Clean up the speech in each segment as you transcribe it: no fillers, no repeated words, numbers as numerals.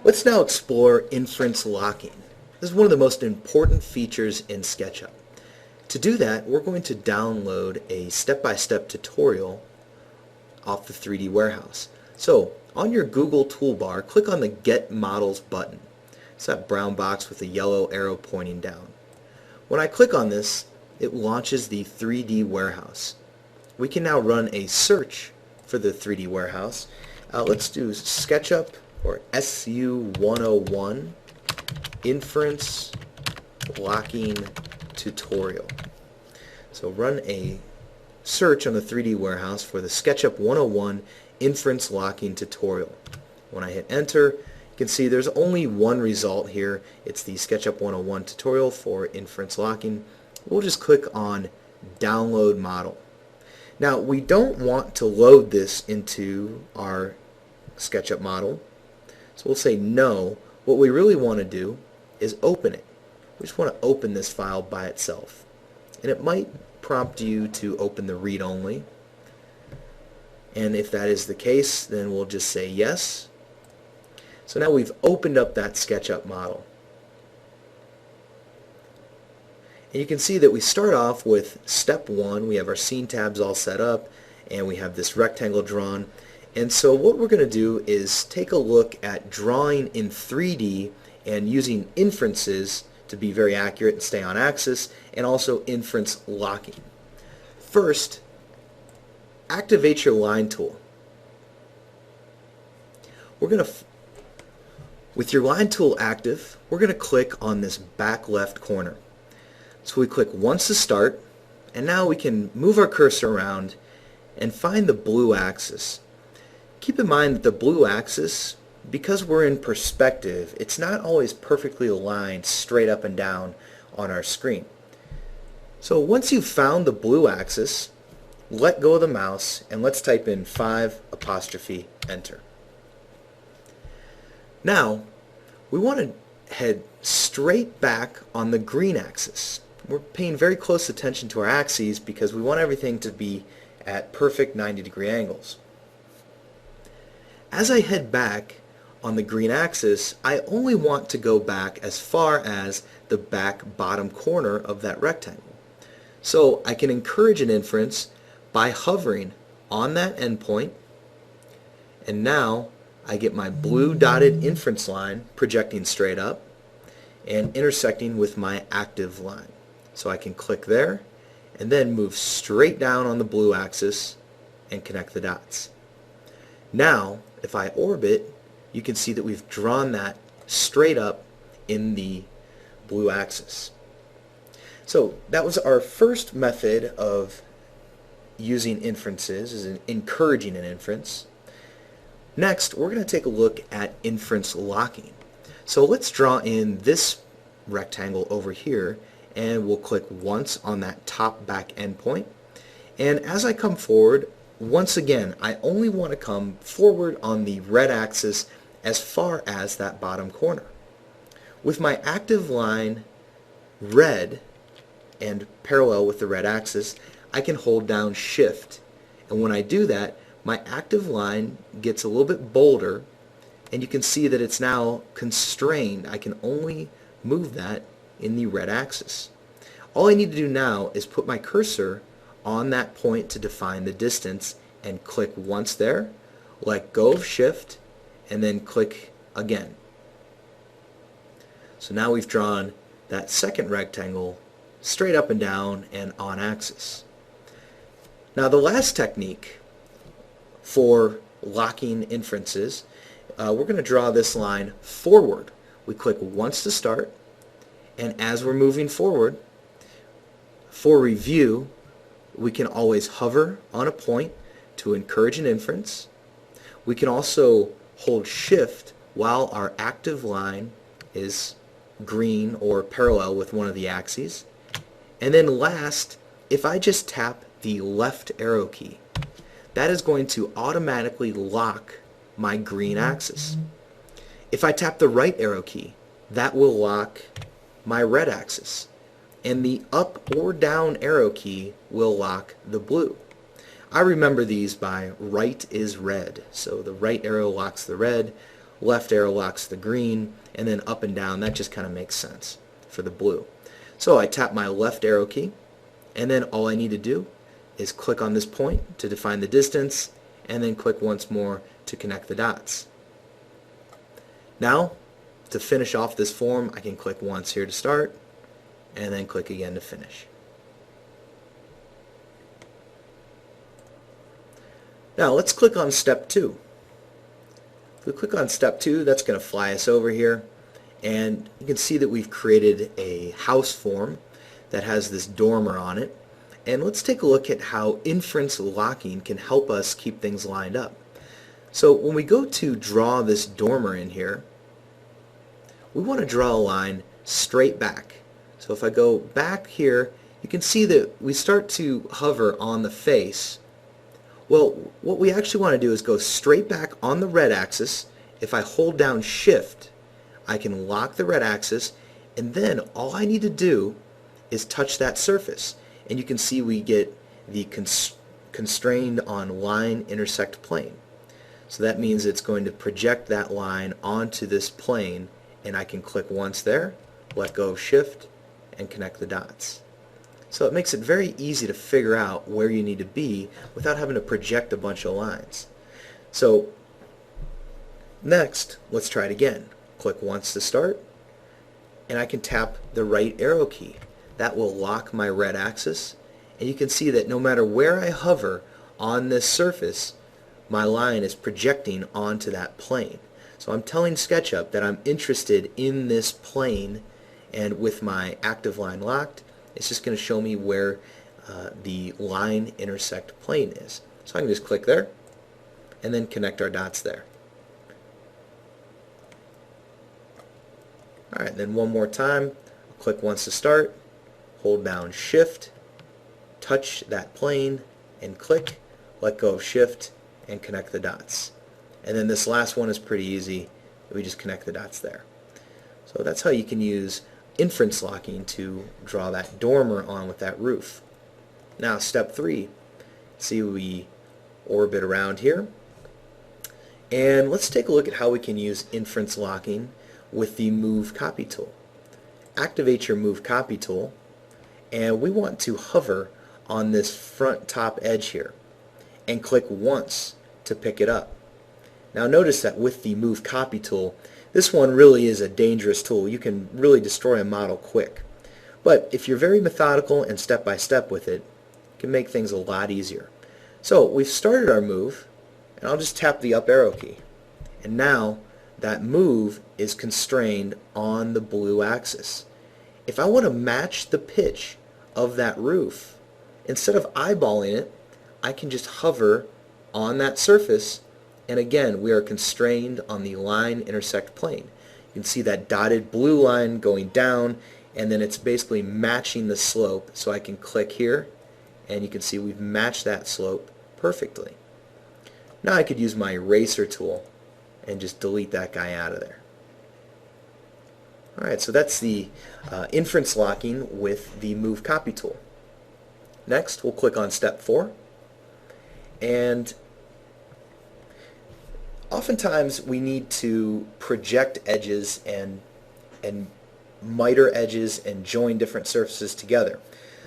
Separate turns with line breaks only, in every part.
Let's now explore inference locking. This is one of the most important features in SketchUp. To do that, we're going to download a step-by-step tutorial off the 3D Warehouse. So, on your Google toolbar, click on the Get Models button. It's that brown box with a yellow arrow pointing down. When I click on this, it launches the 3D Warehouse. We can now run a search for the 3D Warehouse. Let's do SketchUp or su101 Inference Locking Tutorial. So run a search on the 3D Warehouse for the SketchUp 101 Inference Locking Tutorial. When I hit enter, you can see there's only one result here. It's the SketchUp 101 tutorial for inference locking. We'll just click on Download Model. Now, we don't want to load this into our SketchUp model, so we'll say no. What we really want to do is open it. We just want to open this file by itself. And it might prompt you to open the read-only. And if that is the case, then we'll just say yes. So now we've opened up that SketchUp model. And you can see that we start off with step 1. We have our scene tabs all set up, and we have this rectangle drawn. And so what we're going to do is take a look at drawing in 3D and using inferences to be very accurate and stay on axis, and also inference locking. First, activate your line tool. With your line tool active, we're going to click on this back left corner. So we click once to start, and now we can move our cursor around and find the blue axis. Keep in mind that the blue axis, because we're in perspective, it's not always perfectly aligned straight up and down on our screen. So once you've found the blue axis, let go of the mouse and let's type in 5' enter. Now we want to head straight back on the green axis. We're paying very close attention to our axes because we want everything to be at perfect 90-degree angles. As I head back on the green axis, I only want to go back as far as the back bottom corner of that rectangle. So I can encourage an inference by hovering on that endpoint, and now I get my blue dotted inference line projecting straight up and intersecting with my active line. So I can click there and then move straight down on the blue axis and connect the dots. Now, if I orbit, you can see that we've drawn that straight up in the blue axis. So that was our first method of using inferences, is encouraging an inference. Next, we're going to take a look at inference locking. So let's draw in this rectangle over here, and we'll click once on that top back endpoint. And as I come forward, once again, I only want to come forward on the red axis as far as that bottom corner. With my active line red and parallel with the red axis, I can hold down Shift. And when I do that, my active line gets a little bit bolder, and you can see that it's now constrained. I can only move that in the red axis. All I need to do now is put my cursor on that point to define the distance and click once there, let go of Shift, and then click again. So now we've drawn that second rectangle straight up and down and on axis. Now the last technique for locking inferences, we're going to draw this line forward. We click once to start, and as we're moving forward, for review, we can always hover on a point to encourage an inference. We can also hold Shift while our active line is green or parallel with one of the axes. And then last, if I just tap the left arrow key, that is going to automatically lock my green axis. If I tap the right arrow key, that will lock my red axis. And the up or down arrow key will lock the blue. I remember these by right is red. So the right arrow locks the red, left arrow locks the green, and then up and down, that just kind of makes sense for the blue. So I tap my left arrow key, and then all I need to do is click on this point to define the distance, and then click once more to connect the dots. Now, to finish off this form, I can click once here to start, and then click again to finish. Now let's click on step 2. If we click on step 2, that's going to fly us over here, and you can see that we've created a house form that has this dormer on it. And let's take a look at how inference locking can help us keep things lined up. So when we go to draw this dormer in here, we want to draw a line straight back. So if I go back here, you can see that we start to hover on the face. Well, what we actually want to do is go straight back on the red axis. If I hold down Shift, I can lock the red axis, and then all I need to do is touch that surface. And you can see we get the constrained on line intersect plane. So that means it's going to project that line onto this plane, and I can click once there, let go of Shift, and connect the dots. So it makes it very easy to figure out where you need to be without having to project a bunch of lines. So next, let's try it again. Click once to start, and I can tap the right arrow key. That will lock my red axis, and you can see that no matter where I hover on this surface, my line is projecting onto that plane. So I'm telling SketchUp that I'm interested in this plane, and with my active line locked, it's just going to show me where the line intersect plane is. So I can just click there and then connect our dots there. Alright, then one more time, click once to start, hold down Shift, touch that plane, and click, let go of Shift, and connect the dots. And then this last one is pretty easy. We just connect the dots there. So that's how you can use inference locking to draw that dormer on with that roof. Now step 3, see we orbit around here, and let's take a look at how we can use inference locking with the Move Copy tool. Activate your Move Copy tool, and we want to hover on this front top edge here and click once to pick it up. Now notice that with the Move Copy tool, this one really is a dangerous tool. You can really destroy a model quick. But if you're very methodical and step by step with it, it can make things a lot easier. So we've started our move, and I'll just tap the up arrow key. And now that move is constrained on the blue axis. If I want to match the pitch of that roof, instead of eyeballing it, I can just hover on that surface, and again we are constrained on the line intersect plane. You can see that dotted blue line going down, and then it's basically matching the slope. So I can click here, and you can see we've matched that slope perfectly. Now I could use my eraser tool and just delete that guy out of there. Alright, so that's the inference locking with the Move Copy tool. Next, we'll click on step 4, and oftentimes we need to project edges and miter edges and join different surfaces together.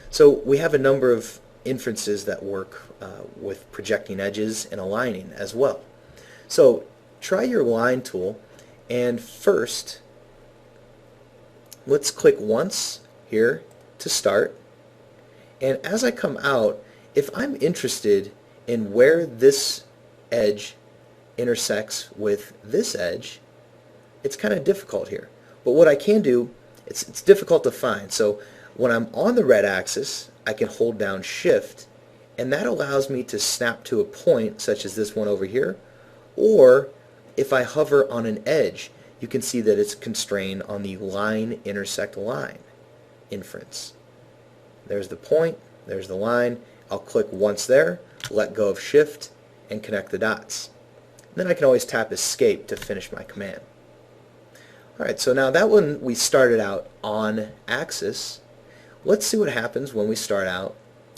So we have a number of inferences that work with projecting edges and aligning as well. So try your line tool, and first let's click once here to start, and as I come out, if I'm interested in where this edge intersects with this edge, it's kind of difficult here. But what I can do, it's difficult to find. So when I'm on the red axis, I can hold down Shift, and that allows me to snap to a point such as this one over here. Or if I hover on an edge, you can see that it's constrained on the line intersect line inference. There's the point, there's the line. I'll click once there, let go of Shift, and connect the dots. Then I can always tap Escape to finish my command. Alright, so now that one we started out on axis. Let's see what happens when we start out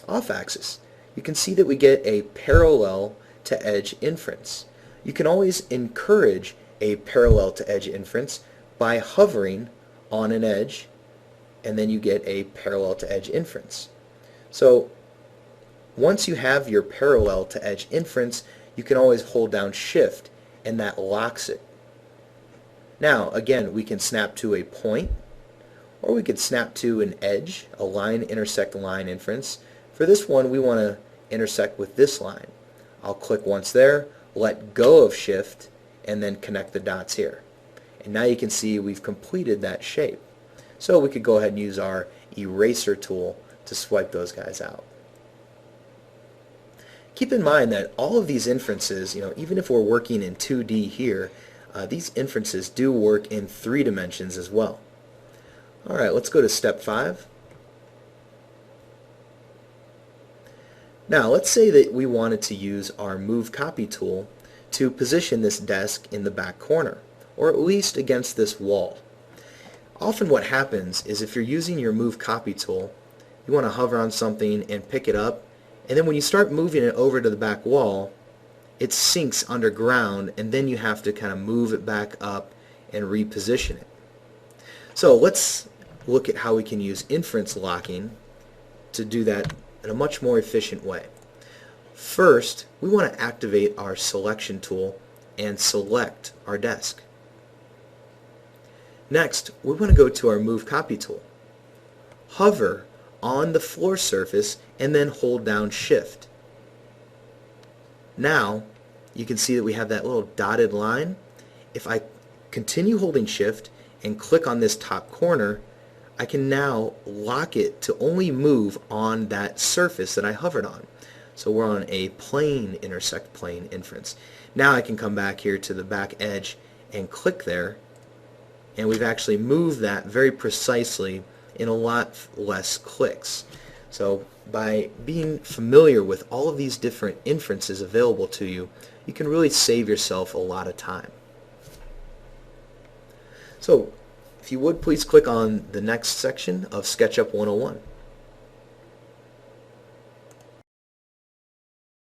off axis. You can see that we get a parallel to edge inference. You can always encourage a parallel to edge inference by hovering on an edge, and then you get a parallel to edge inference. So once you have your parallel to edge inference, you can always hold down shift and that locks it. Now again, we can snap to a point, or we could snap to an edge, a line intersect line inference. For this one, we want to intersect with this line. I'll click once there, let go of shift, and then connect the dots here. And now you can see we've completed that shape. So we could go ahead and use our eraser tool to swipe those guys out. Keep in mind that all of these inferences, even if we're working in 2D here, these inferences do work in 3 dimensions as well. Alright, let's go to step 5. Now let's say that we wanted to use our move copy tool to position this desk in the back corner, or at least against this wall. Often what happens is if you're using your move copy tool, you want to hover on something and pick it up, and then when you start moving it over to the back wall, it sinks underground, and then you have to kind of move it back up and reposition it. So let's look at how we can use inference locking to do that in a much more efficient way. First, we want to activate our selection tool and select our desk. Next, we want to go to our move copy tool. Hover on the floor surface and then hold down shift. Now you can see that we have that little dotted line. If I continue holding shift and click on this top corner, I can now lock it to only move on that surface that I hovered on. So we're on a plane intersect plane inference. Now I can come back here to the back edge and click there, and we've actually moved that very precisely in a lot less clicks. So by being familiar with all of these different inferences available to you, you can really save yourself a lot of time. So if you would, please click on the next section of SketchUp 101.